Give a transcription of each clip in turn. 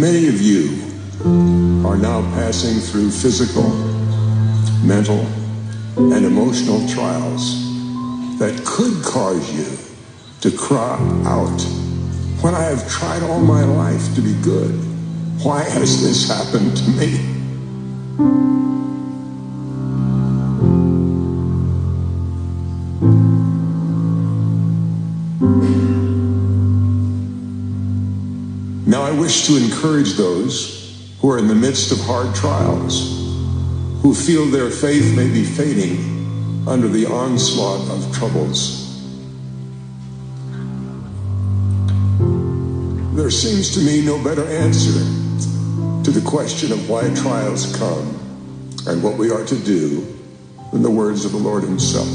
Many of you are now passing through physical, mental, and emotional trials that could cause you to cry out, "When I have tried all my life to be good, why has this happened to me?" Now I wish to encourage those who are in the midst of hard trials, who feel their faith may be fading under the onslaught of troubles. There seems to me no better answer to the question of why trials come and what we are to do than the words of the Lord himself,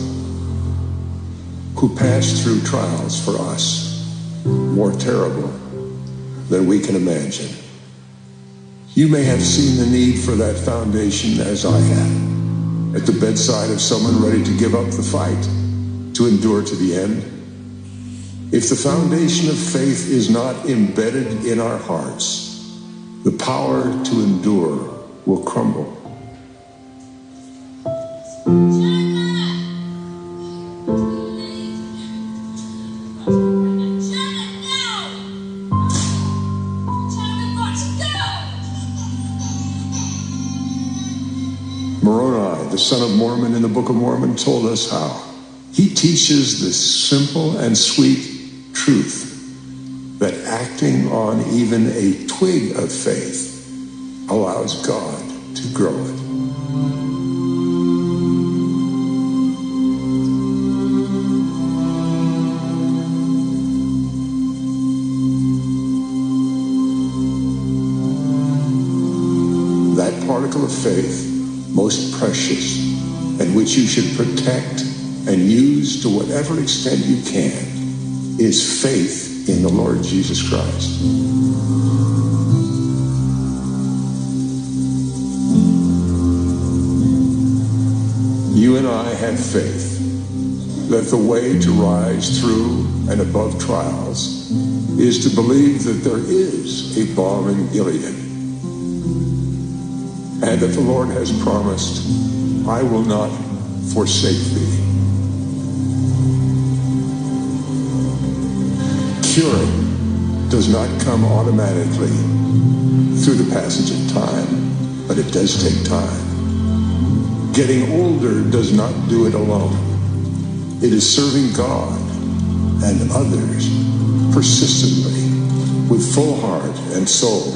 who passed through trials for us more terrible than we can imagine. You may have seen the need for that foundation as I have, at the bedside of someone ready to give up the fight, to endure to the end. If the foundation of faith is not embedded in our hearts, the power to endure will crumble. The son of Mormon in the Book of Mormon told us how. He teaches this simple and sweet truth that acting on even a twig of faith allows God to grow it. That particle of faith, most precious, and which you should protect and use to whatever extent you can, is faith in the Lord Jesus Christ. You and I have faith that the way to rise through and above trials is to believe that there is a balm in Gilead, and that the Lord has promised, "I will not forsake thee." Curing does not come automatically through the passage of time, but it does take time. Getting older does not do it alone. It is serving God and others persistently with full heart and soul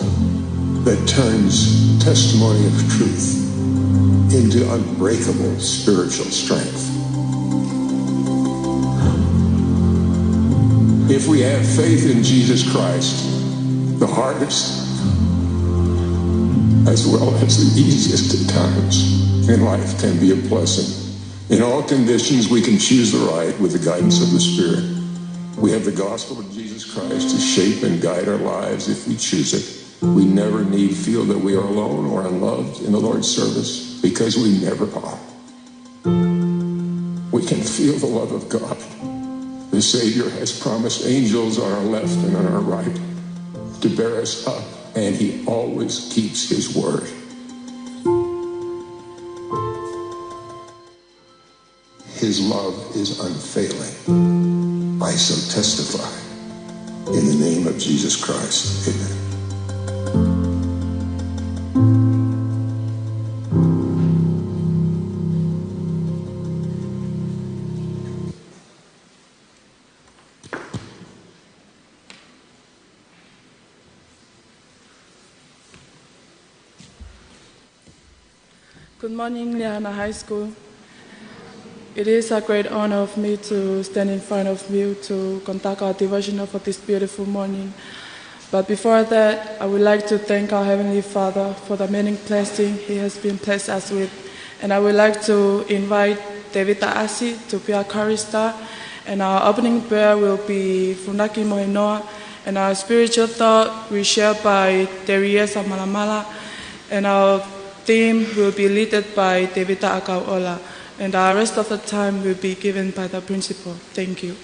that turns testimony of truth into unbreakable spiritual strength. If we have faith in Jesus Christ, the hardest as well as the easiest at times in life can be a blessing. In all conditions, we can choose the right with the guidance of the Spirit. We have the gospel of Jesus Christ to shape and guide our lives if we choose it. We never need feel that we are alone or unloved in the Lord's service, because we never are. We can feel the love of God. The Savior has promised angels on our left and on our right to bear us up, and he always keeps his word. His love is unfailing. I so testify in the name of Jesus Christ. Amen. Good morning, Liahona High School. It is a great honor of me to stand in front of you to conduct our devotional for this beautiful morning. But before that, I would like to thank our Heavenly Father for the many blessings He has been blessed us with. And I would like to invite David Asi to be our chorister. And our opening prayer will be Funaki Moinoa. And our spiritual thought will be shared by Deriesa Malamala. And our theme will be led by David Akauola. And the rest of the time will be given by the principal. Thank you.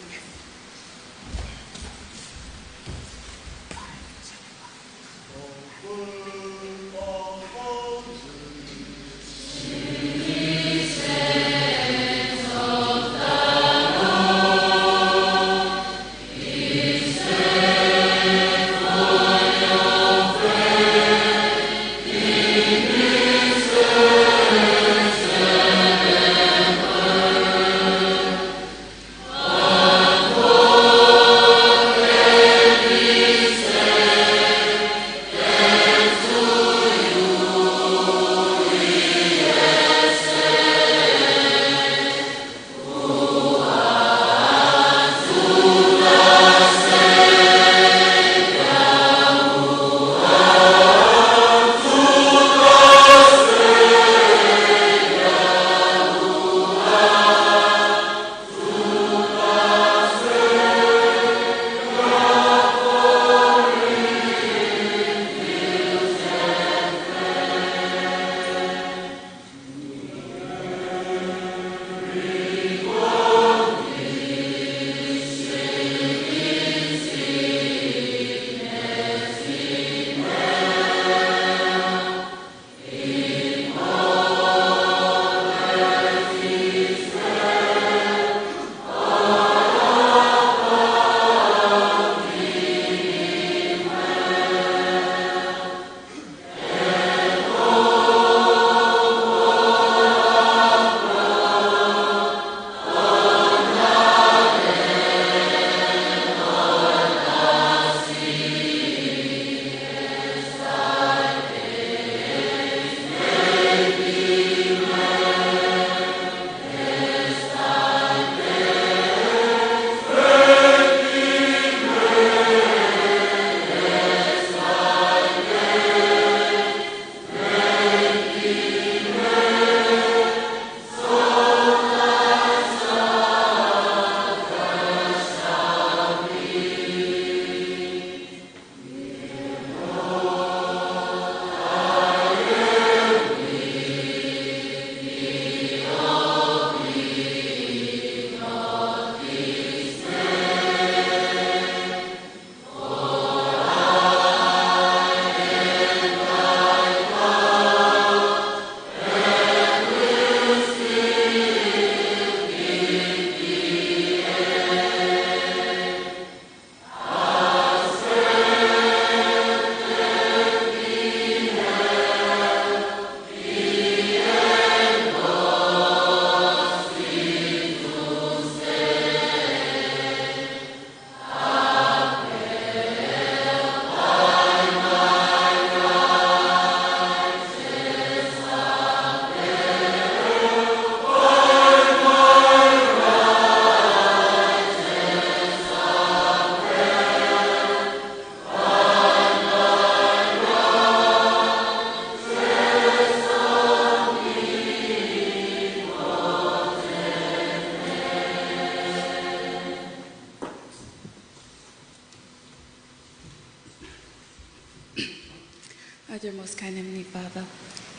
Our dear most kind Heavenly Father,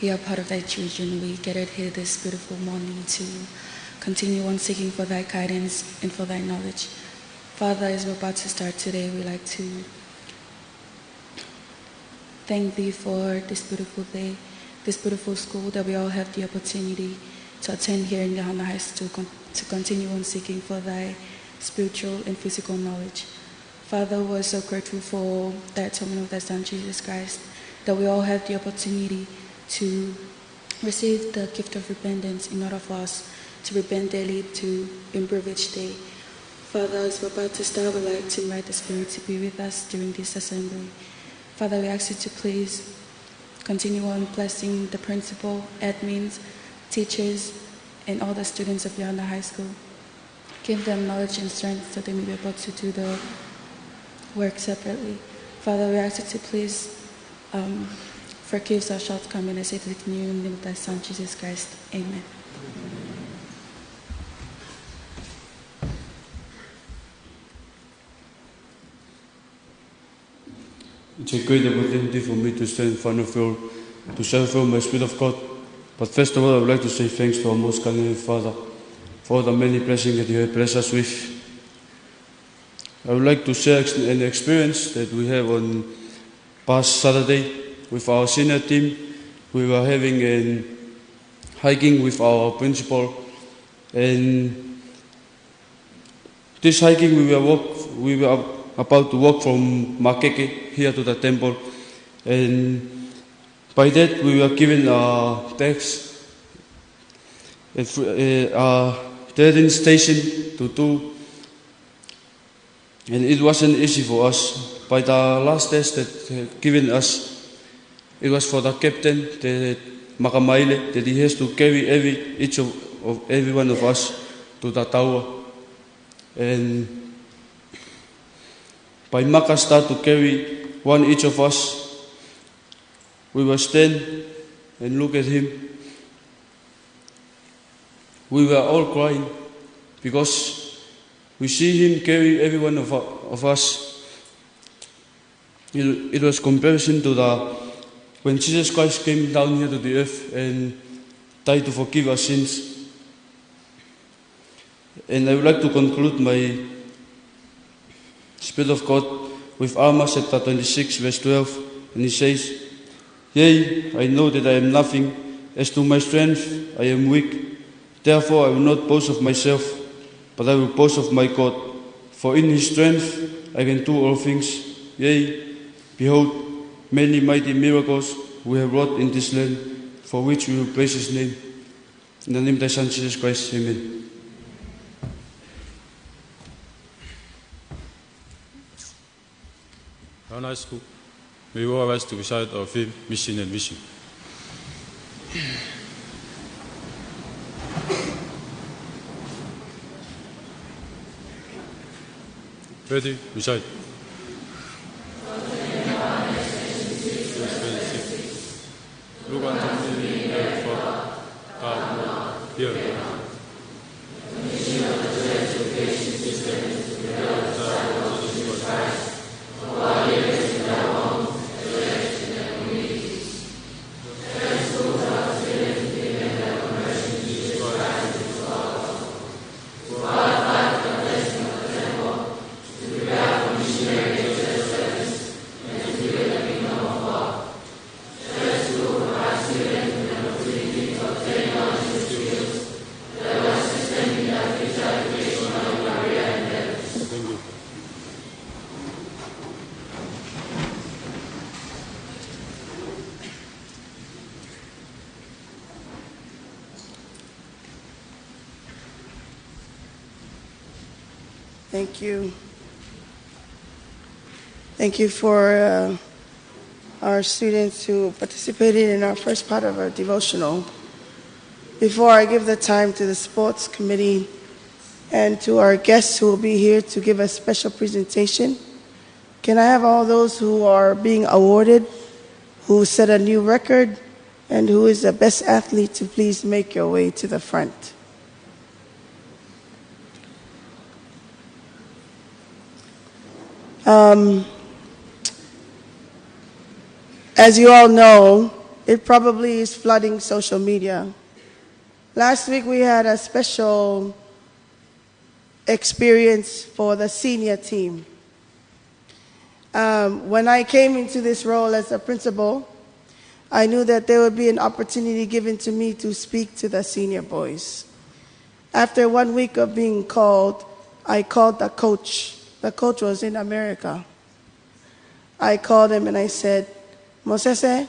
we are part of thy children. We gathered here this beautiful morning to continue on seeking for thy guidance and for thy knowledge. Father, as we're about to start today, we like to thank thee for this beautiful day, this beautiful school that we all have the opportunity to attend here in Liahona High School to continue on seeking for thy spiritual and physical knowledge. Father, we're so grateful for the atonement of thy Son, Jesus Christ, that we all have the opportunity to receive the gift of repentance in order for us to repent daily, to improve each day. Father, as we're about to start, we'd like to invite the Spirit to be with us during this assembly. Father, we ask you to please continue on blessing the principal, admins, teachers, and all the students of Liahona High School. Give them knowledge and strength so they may be able to do the work separately. Father, we ask you to please forgive our shortcomings. I say to the new name of thy Son, Jesus Christ. Amen. It's a great opportunity for me to stand in front of you to serve you my Spirit of God. But first of all, I would like to say thanks to our most kind Heavenly Father for the many blessings that you have blessed us with. I would like to share an experience that we have on past Saturday with our senior team. We were having a hiking with our principal, and this hiking we were about to walk from Makeke here to the temple, and by that we were given a text, a training station to do, and it wasn't easy for us. By the last test that given us, it was for the captain, the Makamaile, that he has to carry every one of us to the tower. And by Maka start to carry one each of us, we will stand and look at him. We were all crying because we see him carry every one of us. It was comparison to when Jesus Christ came down here to the earth and died to forgive our sins. And I would like to conclude my Spirit of God with Amos chapter 26 verse 12, and he says, "Yea, I know that I am nothing. As to my strength, I am weak. Therefore I will not boast of myself, but I will boast of my God. For in his strength I can do all things. Yea, behold, many mighty miracles we have wrought in this land, for which we will praise his name." In the name of thy Son, Jesus Christ, amen. Liahona High School, may we all rise to recite our faith, mission, and vision. Ready, recite. Look unto me, therefore, God, hear me. Thank you. Thank you for our students who participated in our first part of our devotional. Before I give the time to the sports committee and to our guests who will be here to give a special presentation, can I have all those who are being awarded, who set a new record, and who is the best athlete to please make your way to the front? As you all know, it probably is flooding social media. Last week we had a special experience for the senior team. When I came into this role as a principal, I knew that there would be an opportunity given to me to speak to the senior boys. After 1 week of being called, I called the coach. The coach was in America. I called him and I said, Mosese,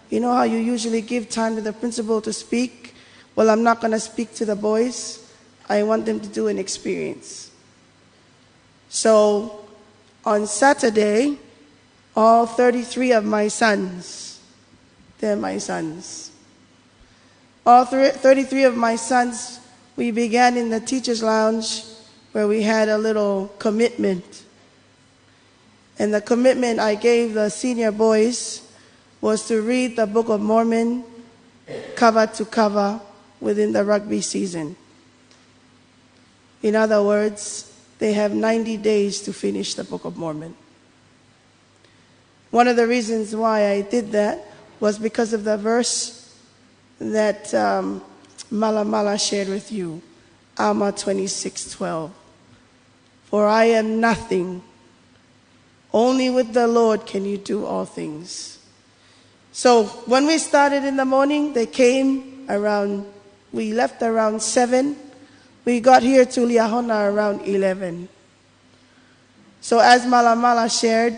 you know how you usually give time to the principal to speak? Well, I'm not going to speak to the boys. I want them to do an experience. So on Saturday, all 33 of my sons, they're my sons. All 33 of my sons, we began in the teacher's lounge where we had a little commitment. And the commitment I gave the senior boys was to read the Book of Mormon cover to cover within the rugby season. In other words, they have 90 days to finish the Book of Mormon. One of the reasons why I did that was because of the verse that Mala shared with you, Alma 26:12. For I am nothing, only with the Lord can you do all things. So when we started in the morning, they came we left around 7. We got here to Liahona around 11. So as Mala shared,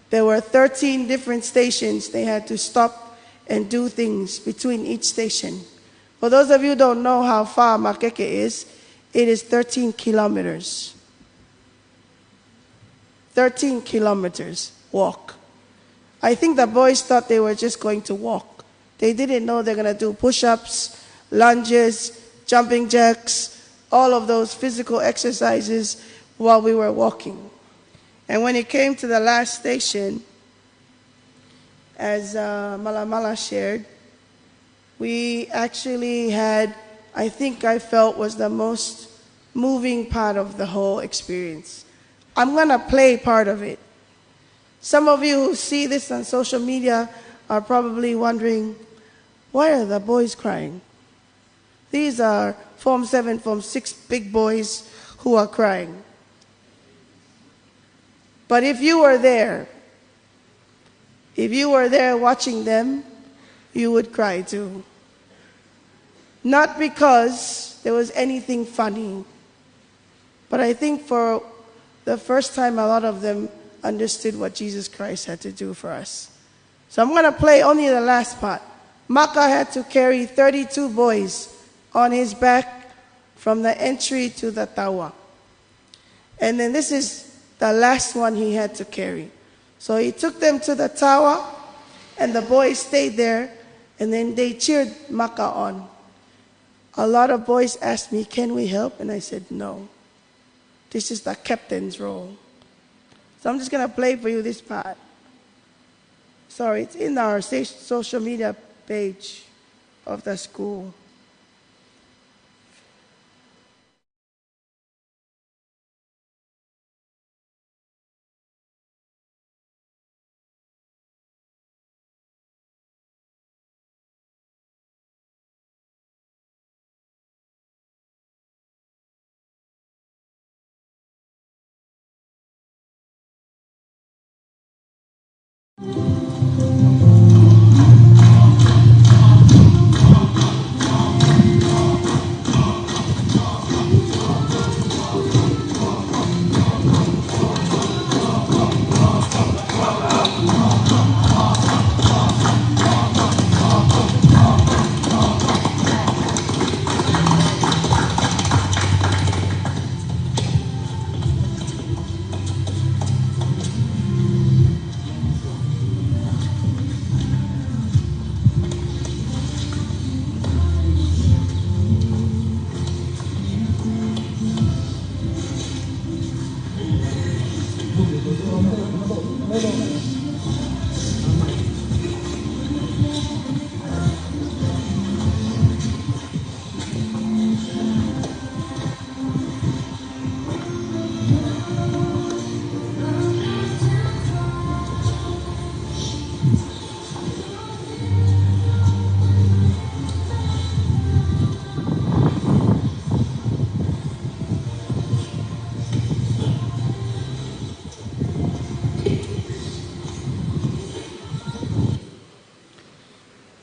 there were 13 different stations. They had to stop and do things between each station. For those of you who don't know how far Makeke is, it is 13 kilometers. 13 kilometers walk. I think the boys thought they were just going to walk. They didn't know they're going to do push-ups, lunges, jumping jacks, all of those physical exercises while we were walking. And when it came to the last station, as Mala shared, we actually had, I felt was the most moving part of the whole experience. I'm going to play part of it. Some of you who see this on social media are probably wondering, why are the boys crying? These are Form 7, Form 6 big boys who are crying. But if you were there watching them, you would cry too. Not because there was anything funny, but I think for the first time a lot of them understood what Jesus Christ had to do for us. So I'm going to play only the last part. Maka had to carry 32 boys on his back from the entry to the tawa. And then this is the last one he had to carry. So he took them to the tawa, and the boys stayed there, and then they cheered Maka on. A lot of boys asked me, can we help? And I said, no. This is the captain's role. So I'm just going to play for you this part. Sorry, it's in our social media page of the school.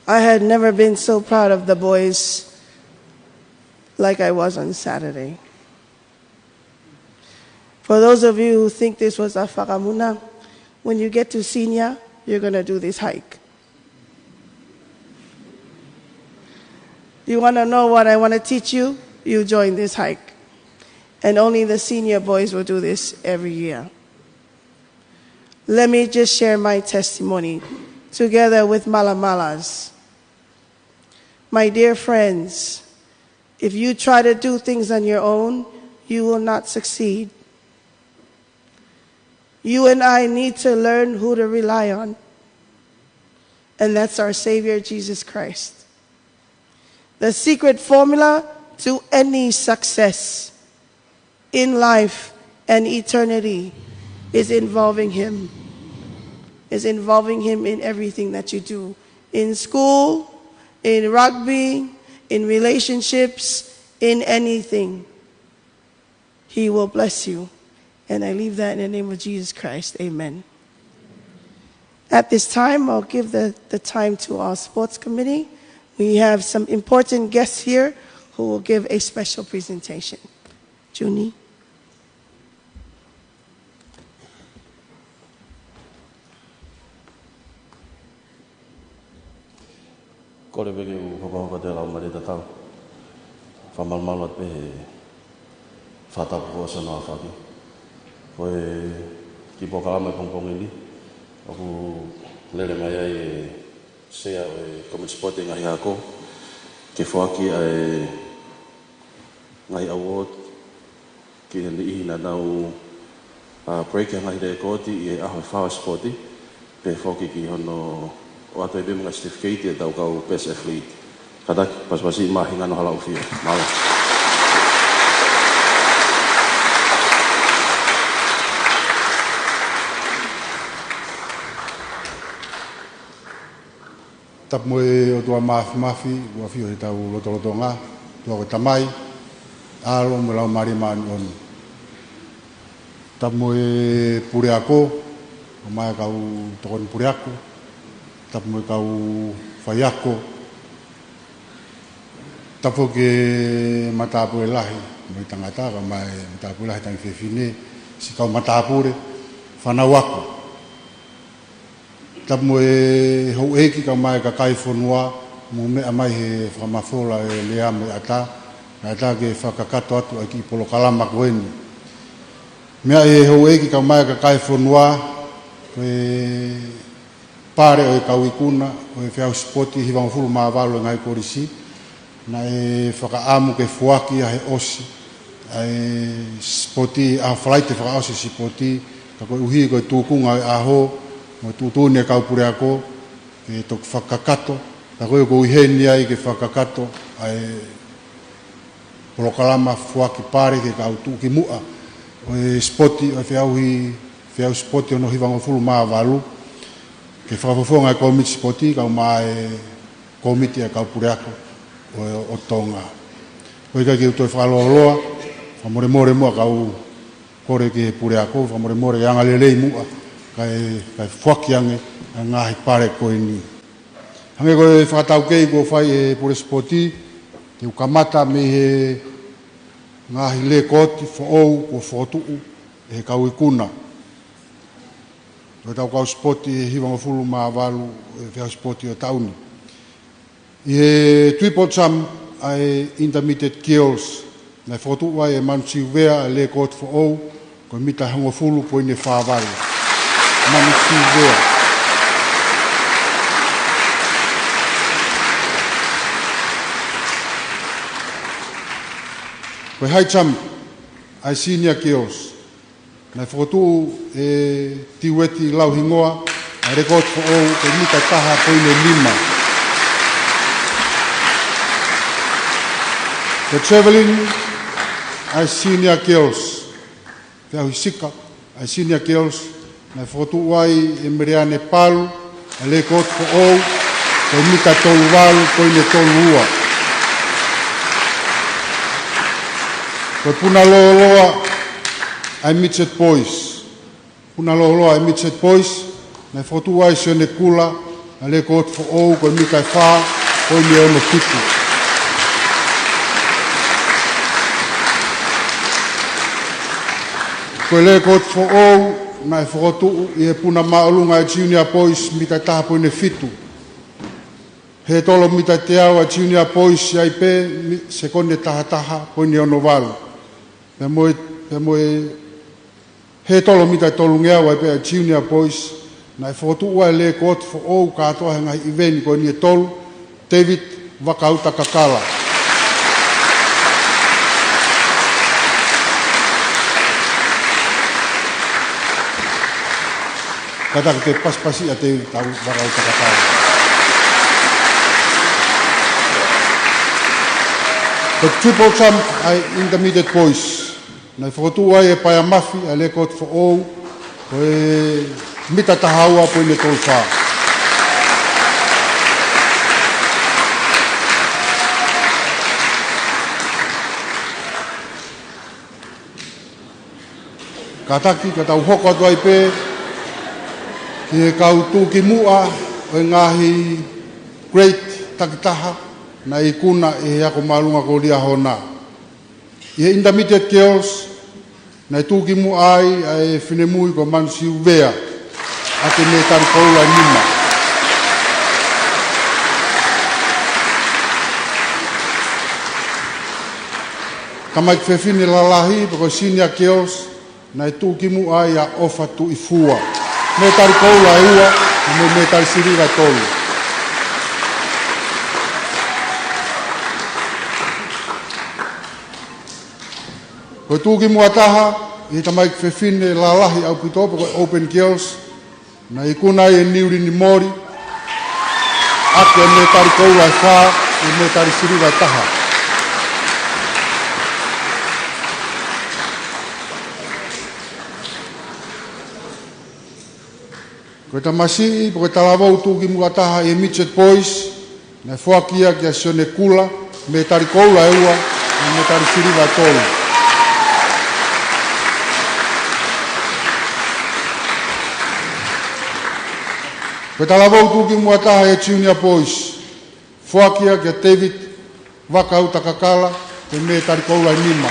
I had never been so proud of the boys like I was on Saturday. For those of you who think this was a whakamuna, when you get to senior, you're going to do this hike. You want to know what I want to teach you? You join this hike. And only the senior boys will do this every year. Let me just share my testimony together with Malamalas. My dear friends, if you try to do things on your own, you will not succeed. You and I need to learn who to rely on. And that's our Savior, Jesus Christ. The secret formula to any success in life and eternity is involving Him. Is involving Him in everything that you do. In school, in rugby, in relationships, in anything. He will bless you. And I leave that in the name of Jesus Christ. Amen. At this time, I'll give the time to our sports committee. We have some important guests here who will give a special presentation. Junie. Kore weke u whakahoka te rau mare te tau. Whamalmalat pe he whatapu kua sana a whaki. Koe ki pokalama e pongpongi ni. Aku lere mai ai e sea e community sport e ngahi hako. Ke whaki ai ngai award. Ki hene ihi na nau break e ngahi re koti i e aho whawa sporti. Pe whaki ki hono o ato e be mga certificate e tau kau best athlete. Katak pas-pasi mahi ngano hala ufia. Maala. Tap moe o tua mafi, ua fio he tau loto ngā, tua koe tamai, alo me lau mari maani onu. Tap moe pureako, o mai kau tokon pureako, tap moe kau whaiako, tapo ke matapu e lahi, moe tangata, ka mai matapu e lahi tangi whewhine, si kau matapure, whanau ako. Tap moe hou eki ka mai ka kai whanua, mo mea mai he whamafola e lea me ata, na ata ke whakakato atu aki polo kalama koeni. Mea e hou eki ka mai ka kai whanua, koe pare o e kauikuna, o e whiau spoti hiwangafuru maa walo e ngai korisi, na e whakaamu ke fuaki a he osi, a e spoti, a whalaite whakaosi si spoti, ka koe uhi koe tūkunga e aho, mo tutune kau pure ako ke tok whakakato ta koe ko iheni ai ke whakakato ai polokalama fuaki pare ke kau tu ki mua o e spoti o whiau spoti ono hiwango fulu maa walu ke whakafofonga e komiti spoti kau maa e komiti e kau pure ako o Tonga koe ka ki utoi whakaloloa whamore mua kau kore ke pure ako whamore e angalelei mua kai whaki ange a ngahi pare koe ni. Hange koe whakatau kei ko whai e pure spoti, te ukamata me he ngahi le koti whaou ko whotuu e he kau ikuna. Koe tau kau spoti e hiwanga fulu maa walu e whiau spoti o tauni. I he tuipotsam ai intermediate girls, na whotuu wai e mansiu wea e le koti whaou, koe mita hango fulu po ine whawari. Manu Silvea. Koe haicham ai senior girls. Nai whakotu e tiweti lauhingoa a rekod fo o ke mika taha poine lima. Koe traveling ai senior girls. Whiau hisika ai senior girls. Na foto wai e mereane palu, a le kot fo ou, koe mika tolu walu, koe ne tolu ua. Koe puna loa ai Midget Boys. Puna loa ai Midget Boys, na foto wai se ne kula, ale ko te o ko mi kai wha, ko mi ono fitu. Ko le ko te o, na e whakotu i e puna maolunga e junior boys mi tai taha poine fitu. He tolo mi tai te au a junior boys ai pe, se kone taha taha poine ono walu. Pe moe he tolo mi tai tolu ngea ai pe a junior boys, na e whakotu ua e le ko te o katoa he ngai iveni ko ni e tolu, David Wakauta Kakala. Kata ke paspasi a te tau Wakauta Kakala. The triple jump ai intermediate boys. Na e whakotu ai e pai a mafi a le ko te o ko e mita tahaua po ine tolu wha. Kataki, ka tau hoko atu ai pe, ki e kau tū ki mua o e ngahi great takitaha na i kuna e ako malunga ko Liahona. I he intermediate girls, na i tū ki mua ai a e whinemui ko mansi uvea a te me tari Paula nima. Kamai te whewhine lalahi, pako senior girls, na e tūkimu ai a ofa tu i fua. Me tari Paula e ua, me tari sirira tolu. Ko tūkimu ataha, i tamai ke whewhine lalahi au pitope ko Open Girls, na i kuna e niuri ni mori, ake me tari Paula e wha, me tari sirira taha. Ko ta masi, ko ta lavou tu ki mua taha e midget boys, na whakia ki a sione kula, me tari koula e ua, me tari siriva tolu. Ko ta lavou tu ki mua taha e junior boys, whakia ki a David Wakauta Kakala, me tari koula nima.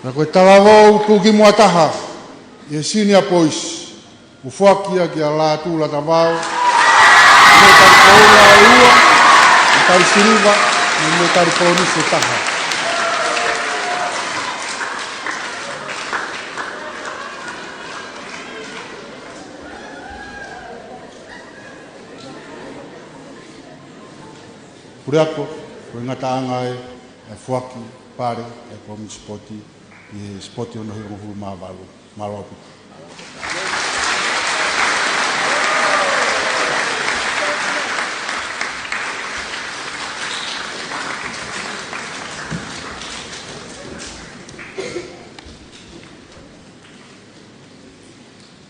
Na koe talavou tuki mua taha, i e senior boys, u whakia ki a Latu la tawao, me tari koula e ua, me tari siriva, me tari polisi taha. Kuriako, koe ngataanga e whaki, pare, e komi spoti, i spoti ono hirongo hulu mawalu, malopu.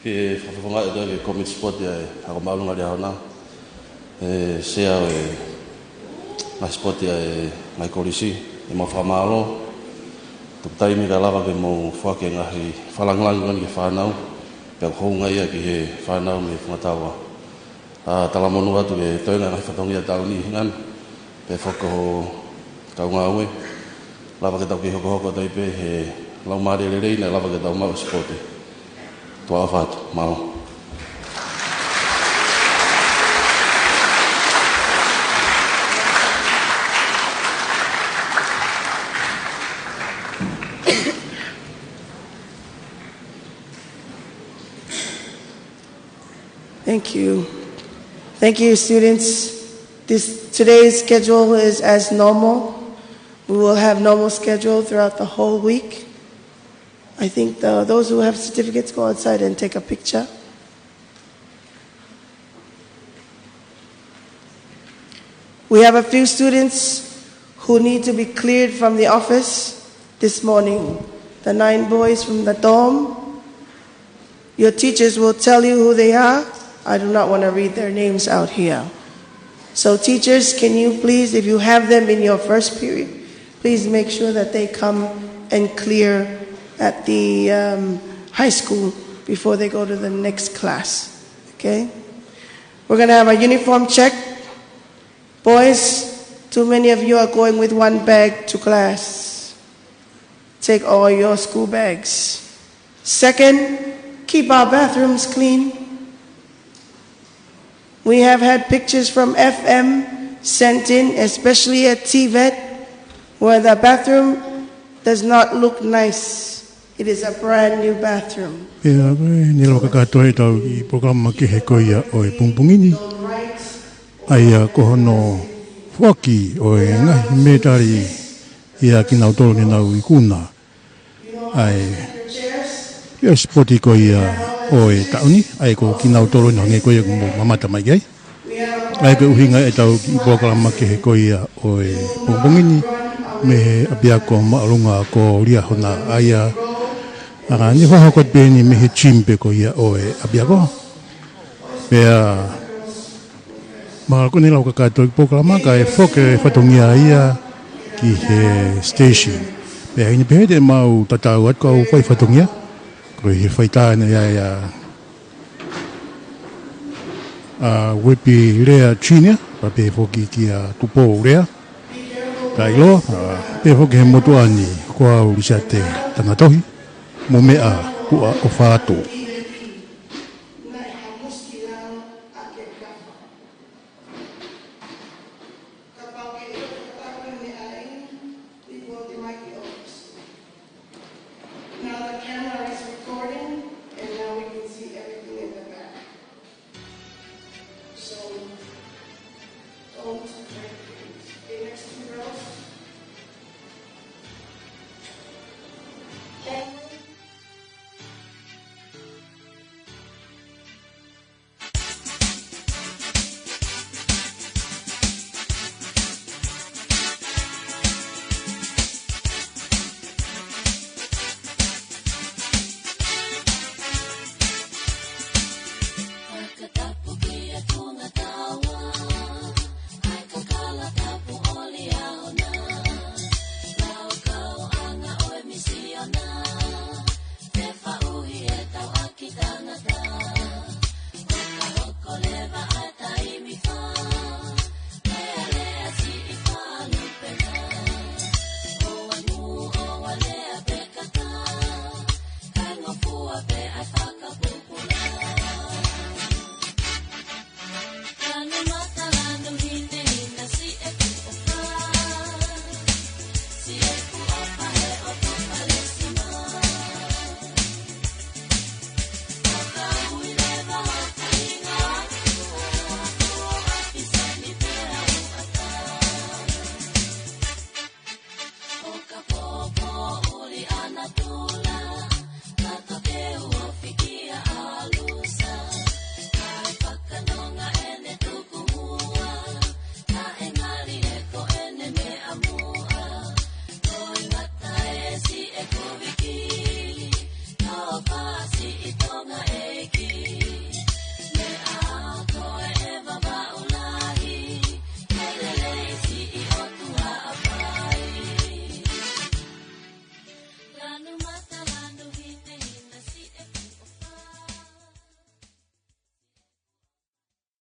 Ke whawhawhanga e doa ke komi spoti e hako maulunga Liahona, sea e ngai spoti e ngai korisi, e mo whamalo, taimi ka lava ke mo whake ngahi whalanglangan ke whanau, pia kounga ia ki he whanau me whangatawa. Talamonu atu ke toenga ngahi whatongia tau ni hingan, pe whaka ho kaunga aue, lava ke tau ki hoko hoko tau pe he lau maari le reina, lava ke tau mau spote. Tua awhatu, mau. Thank you. Thank you, students. Today's schedule is as normal. We will have normal schedule throughout the whole week. I think those who have certificates go outside and take a picture. We have a few students who need to be cleared from the office this morning. The 9 boys from the dorm. Your teachers will tell you who they are. I do not want to read their names out here. So teachers, can you please, if you have them in your first period, please make sure that they come and clear at the high school before they go to the next class, okay? We're gonna have a uniform check. Boys, too many of you are going with one bag to class. Take all your school bags. Second, keep our bathrooms clean. We have had pictures from FM sent in, especially at TVET, where the bathroom does not look nice. It is a brand new bathroom. Nilo kakatoa tau I programa ke he koia o e pungpungini. Ai ko hono waki o e ngahi metari ia ki nau tolo ni nau I kuna. Ai ia spoti ko ia o e tauni. Ai ko ki nau tolo ni hange koia mo mamata mai gai. Ai ko uhinga e tau I programa ke he koia o e pungpungini. Me he apia ko maalunga ko Liahona aia. Ni ho ko beni me he chimpe ko ia o e apia ko. Pea ma ko ni lau ka to programa ka e foke fatongia ia ki he station. Pea ni pe de mau tatau at ko fai fatongia. Ko he faita na ia wepi rea China pa pe foki ki a tupo rea. Kai lo pe foki he motuani ko au risate tangatohi. Mo mea kua o whātou.